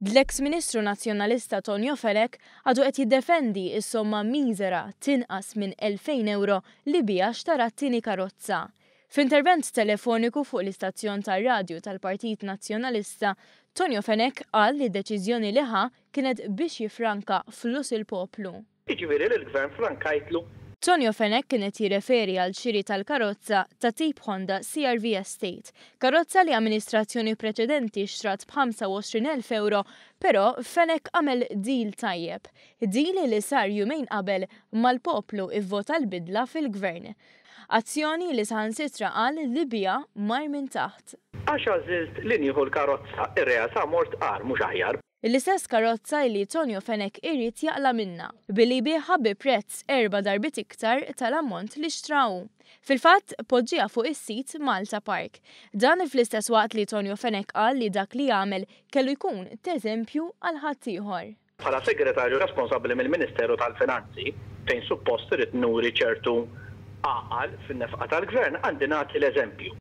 L-eks Ministru Nazzjonalista Tonio Felek għadu qed jiddefendi s-somma miżera tinqas minn 2000 euro li bija xtara t-tieni karozza. F'intervent telefoniku fuq l-istazzjon tar-radju tal-Partit Nazzjonalista, Tonio Felek qal li d-deċiżjoni li ħa kienet biex jifranka flus il-poplu. Jiġifieri li l-Gvern frankajtlu. Tonio Felek kienet jirreferi għal xiri tal-karozza ta' tip Honda CR-V Estate, karozza li amministrazzjoni preċedenti xtrat b'25,000 euro, però Felek għamel deal tajjeb. Deal li sar jumejn qabel mal-poplu ivvota l-bidla fil-gvern. Azzjoni li saħansitra qal li bija mar minn taħt. Għax għażilt li nieħu l-karozza, ir-realtà mort qar mhux aħjar. L-istess karozza li Tonio Felek irrid jaqla minna, billi bieħa bi prezz 4 darbit iktar tal-ammont li xtraw. Fil-fatt, poġġiha fuq is-sit Malta Park. Dan fl-istess waqt li Tonio Felek qal li dak li jagħmel kellu jkun teżempju għal ħadd ieħor. Bħala segretarju responsabbli mill-Ministeru tal-Finanzi, fejn suppost irid nuri ċertu għaqal fin-nefqa tal-Gvern għandi nagħti l-eżempju.